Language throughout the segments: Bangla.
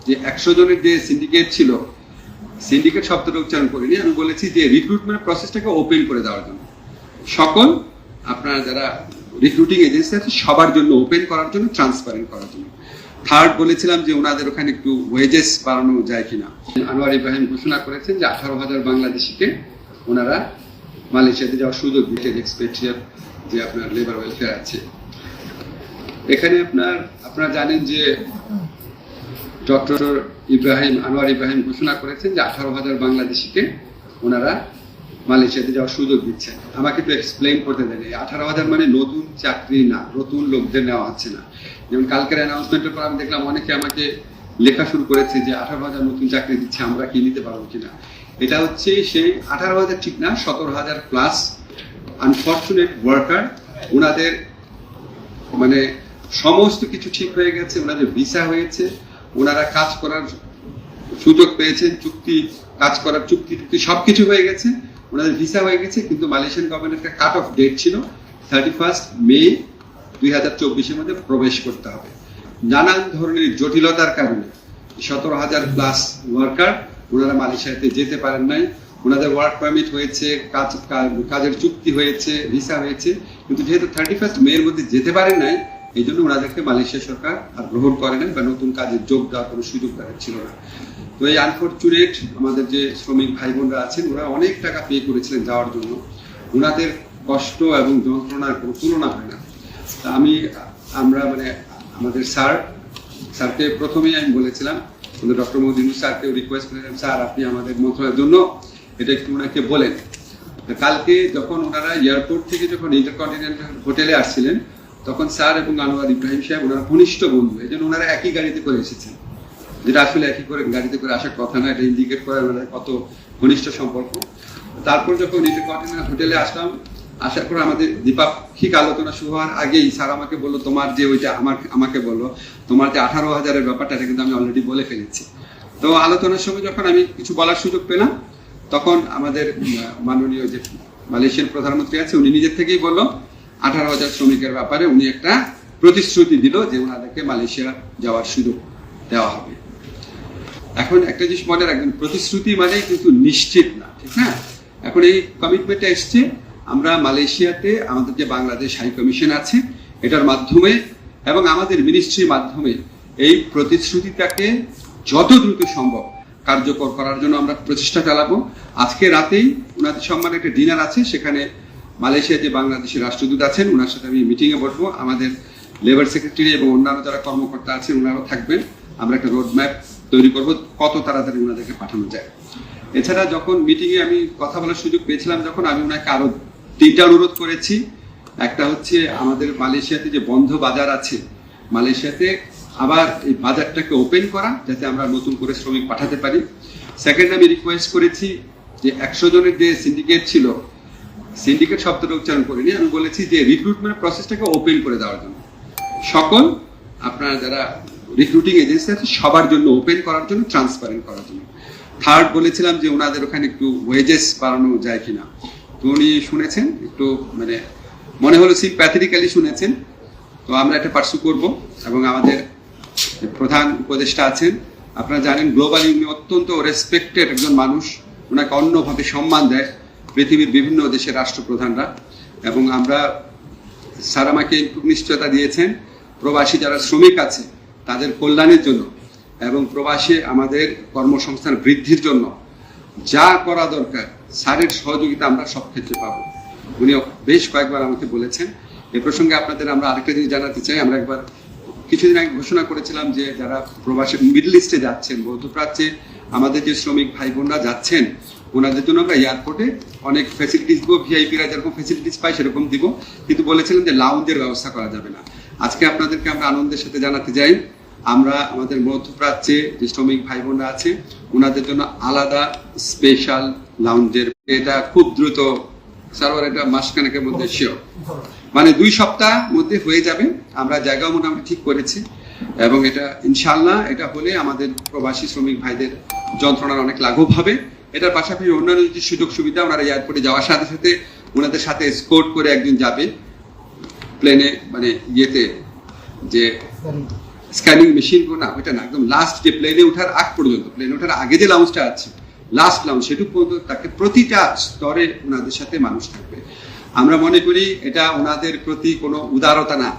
যে 100 জনের যে সিন্ডিকেট ছিল, সিন্ডিকেট শব্দটা উচ্চারণ করিনি, আমি বলেছি যে রিক্রুটমেন্ট প্রসেসটাকে ওপেন করে দেওয়ার জন্য, সকল আপনারা যারা রিক্রুটিং এজেন্সি আছে সবার জন্য ওপেন করার জন্য, ট্রান্সপারেন্ট করার জন্য। থার্ড বলেছিলাম যে ওনাদের ওখানে একটু ওয়েজেস বাড়ানো যায় কিনা। আনোয়ার ইব্রাহিম ঘোষণা করেছেন যে 18,000 বাংলাদেশিকে ওনারা মালয়েশিয়াতে যাওয়ার সুযোগ দিতে, এক্সপেট্রিয়াট যে আপনার লেবার ওয়েলফেয়ার আছে এখানে। আপনারা জানেন যে ডক্টর আনোয়ার ইব্রাহিম ঘোষণা করেছেন যে 18,000 বাংলাদেশিকে ওনারা মালয়েশিয়াতে যাওয়ার সুযোগ দিচ্ছেন। আমাকে তো এক্সপ্লেইন করতে দেন, 18,000 মানে নতুন চাকরি না, নতুন লোকদের নেওয়া হচ্ছে না। যেমন কালকের অ্যানাউন্সমেন্টের পর আমি দেখলাম অনেকে আমাকে লেখা শুরু করেছে যে 18,000 নতুন চাকরি দিচ্ছে, আমরা কি নিতে পারবো কিনা। এটা হচ্ছে সেই 18,000 ঠিক না, 17,000 প্লাস আনফর্চুনেট ওয়ার্কার। ওনাদের মানে সমস্ত কিছু ঠিক হয়ে গেছে, ওনাদের ভিসা হয়েছে, ওনারা কাজ করার সুযোগ পেয়েছেন, কাজ করার চুক্তি সবকিছু হয়ে গেছে, ওনাদের ভিসা হয়ে গেছে, কিন্তু মালয়েশিয়ান গভর্নমেন্টের একটা কাট অফ ডেট ছিল 31 মে 2024-এর মধ্যে প্রবেশ করতে হবে। নানান ধরনের জটিলতার কারণে 17,000 প্লাস ওয়ার্কার ওনারা মালয়েশিয়াতে যেতে পারেন নাই। ওনাদের ওয়ার্ক পারমিট হয়েছে, কাজের চুক্তি হয়েছে, ভিসা হয়েছে, কিন্তু যেহেতু 31 মে এর মধ্যে যেতে পারেন নাই, এই জন্য ওনাদেরকে মালয়েশিয়া সরকার আর গ্রহণ করে নাই বা নতুন কাজে যোগ দেওয়ার কোনো সুযোগ তাদের ছিল না। তো এই আনফর্চুনেট আমাদের যে শ্রমিক ভাই বোনরা আছেন, ওরা অনেক টাকা পে করেছিলেন যাওয়ার জন্য। ওনাদের কষ্ট এবং যন্ত্রণার কোনো তুলনা হয় না। আমরা মানে আমাদের স্যারকে প্রথমেই আমি বলেছিলাম, ডক্টর মোহাম্মদ স্যারকে রিকোয়েস্ট করেছিলাম, স্যার আপনি আমাদের মন্ত্রণালয়ের জন্য এটা একটু ওনাকে বলেন। কালকে যখন ওনারা এয়ারপোর্ট থেকে যখন ইন্টারকন্টিনেন্টাল হোটেলে আসছিলেন, তখন স্যার এবং আনোয়ার ইব্রাহিম সাহেব ওনারা ঘনিষ্ঠ বন্ধু, এই জন্য ওনারা একই গাড়িতে করে এসেছেন, যেটা আসলে একই করে গাড়িতে করে আসার কথা না। এটা ইন্ডিকেট করে ওনাদের কত ঘনিষ্ঠ সম্পর্ক। তারপর যখন ইন্টারকন্টিনেন্টাল হোটেলে আসলাম, আসার পর আমাদের দ্বিপাক্ষিক আলোচনা শুরু হওয়ার আগেই স্যার আমাকে বললো, তোমার যে ওইটা আমাকে বললো, তোমার যে 18,000-এর ব্যাপারটা, এটা কিন্তু আমি অলরেডি বলে ফেলেছি। তো আলোচনার সময় যখন আমি কিছু বলার সুযোগ পেলাম, তখন আমাদের মাননীয় যে মালয়েশিয়ান প্রধানমন্ত্রী আছে, উনি নিজের থেকেই বললো 18,000 শ্রমিকের ব্যাপারে উনি একটা প্রতিশ্রুতি দিল যে ওনাদেরকে মালয়েশিয়া যাওয়ার সুযোগ দেওয়া হবে। এখন একটা জিনিস মনে রাখবেন, প্রতিশ্রুতি মানে কিন্তু নিশ্চিত না, ঠিক না। এখন এই কমিটমেন্টটা এসছে, আমরা মালয়েশিয়াতে আমাদের যে বাংলাদেশ হাই কমিশন আছে, এটার মাধ্যমে এবং আমাদের মিনিস্ট্রির মাধ্যমে এই প্রতিশ্রুতিটাকে যত দ্রুত সম্ভব কার্যকর করার জন্য আমরা প্রচেষ্টা চালাবো। আজকে রাতেই ওনাদের সম্মানে একটা ডিনার আছে, সেখানে মালয়েশিয়া যে বাংলাদেশের রাষ্ট্রদূত আছেন, ওনার সাথে আমি মিটিংয়ে বসবো। আমাদের লেবার সেক্রেটারি এবং অন্যান্য যারা কর্মকর্তা আছেন ওনারাও থাকবেন। আমরা একটা রোড ম্যাপ তৈরি করবো কত তাড়াতাড়ি ওনাদেরকে পাঠানো যায়। এছাড়া যখন মিটিংয়ে আমি কথা বলার সুযোগ পেয়েছিলাম, যখন আমি ওনাকে আরো 3টা অনুরোধ করেছি। একটা হচ্ছে আমাদের মালয়েশিয়াতে যে বন্ধ বাজার আছে, মালয়েশিয়াতে আবার এই বাজারটাকে ওপেন করা, যাতে আমরা নতুন করে শ্রমিক পাঠাতে পারি। সেকেন্ড, আমি রিকোয়েস্ট করেছি যে 100 জনের যে সিন্ডিকেট ছিল, সিন্ডিকেট শব্দটা উচ্চারণ করিনি, আমি বলেছি যে রিক্রুটমেন্ট প্রসেসটাকে ওপেন করে দেওয়ার জন্য, সকল আপনারা যারা রিক্রুটিং এজেন্সি আছে সবার জন্য ওপেন করার জন্য, ট্রান্সপারেন্ট করার জন্য। থার্ড বলেছিলাম যে ওনাদের ওখানে একটু ওয়েজেস বাড়ানো যায় কিনা। তো উনি শুনেছেন, একটু মানে মনে হলো সিম্প্যাথেটিক্যালি শুনেছেন। তো আমরা এটা পার্সু করব। এবং আমাদের প্রধান উপদেষ্টা আছেন, আপনারা জানেন গ্লোবালি উনি অত্যন্ত রেসপেক্টেড একজন মানুষ, ওনাকে অন্যভাবে সম্মান দেয় পৃথিবীর বিভিন্ন দেশের রাষ্ট্রপ্রধানরা। এবং আমরা স্যার আমাকে নিশ্চয়তা দিয়েছেন প্রবাসী যারা শ্রমিক আছে তাদের কল্যাণের জন্য এবং প্রবাসে আমাদের কর্মসংস্থান বৃদ্ধির জন্য যা করা দরকার, স্যারের সহযোগিতা আমরা সব ক্ষেত্রে পাবো। উনি বেশ কয়েকবার আমাকে বলেছেন। এ প্রসঙ্গে আপনাদের আমরা আরেকটা জিনিস জানাতে চাই। আমরা একবার কিছুদিন আগে ঘোষণা করেছিলাম যে যারা প্রবাসী মিডল ইস্টে যাচ্ছেন, মধ্যপ্রাচ্যে আমাদের যে শ্রমিক ভাই বোনরা যাচ্ছেন, ওনাদের জন্য আমরা এয়ারপোর্টে অনেক ফ্যাসিলিটিস দিব, ভিআইপিরা যেরকম ফ্যাসিলিটিস পায় সেরকম দিব, কিন্তু বলেছিলেন যে লাউঞ্জের ব্যবস্থা করা যাবে না। আজকে আপনাদেরকে আমরা আনন্দের সাথে জানাতে চাই, আমরা আমাদের মধ্যপ্রাচ্যে যে শ্রমিক ভাই বোনরা আছে ওনাদের জন্য আলাদা স্পেশাল লাউঞ্জের, এটা খুব দ্রুত সার্ভার, এটা মাসখানেকের মধ্যে শিওর, মানে 2 সপ্তাহ মধ্যে হয়ে যাবে। আমরা জায়গা মোটামুটি ঠিক করেছি এবং এটা ইনশাআল্লাহ এটা হলে আমাদের প্রবাসী শ্রমিক ভাইদের যন্ত্রণার অনেক লাঘব হবে। এটার পাশাপাশি অন্যান্য যে সুযোগ সুবিধা, ওনারা এয়ারপোর্টে যাওয়ার সাথে সাথে ওনাদের সাথে এসকোর্ট করে একজন যাবে প্লেনে, মানে ইয়েতে যে স্ক্যানিং মেশিন না, ওইটা না, একদম লাস্ট যে প্লেনে ওঠার আগ পর্যন্ত, প্লেনে ওঠার আগে যে লাউঞ্জটা আছে, লাস্ট লাউঞ্জ, সেটুকু পর্যন্ত তাকে প্রতিটা স্তরে ওনাদের সাথে মানুষ থাকবে। আমরা মনে করি এটা ওনাদের প্রতি কোনো উদারতা না,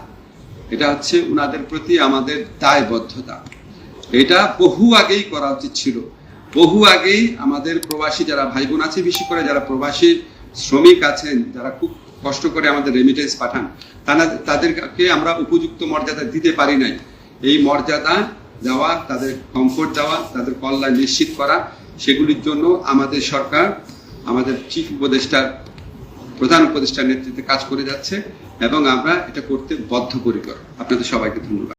এটা হচ্ছে ওনাদের প্রতি আমাদের দায়বদ্ধতা। এটা বহু আগেই করা উচিত ছিল, বহু আগেই আমাদের প্রবাসী যারা ভাই বোন আছে, বিশেষ করে যারা প্রবাসী শ্রমিক আছেন, যারা খুব কষ্ট করে আমাদের রেমিটেন্স পাঠান, তাদেরকে আমরা উপযুক্ত মর্যাদা দিতে পারি নাই। এই মর্যাদা দেওয়া, তাদের কমফোর্ট দেওয়া, তাদের কল্যাণ নিশ্চিত করা, সেগুলির জন্য আমাদের সরকার আমাদের চিফ উপদেষ্টার, প্রধান উপদেষ্টার নেতৃত্বে কাজ করে যাচ্ছে এবং আমরা এটা করতে বদ্ধপরিকর। আপনাদের সবাইকে ধন্যবাদ।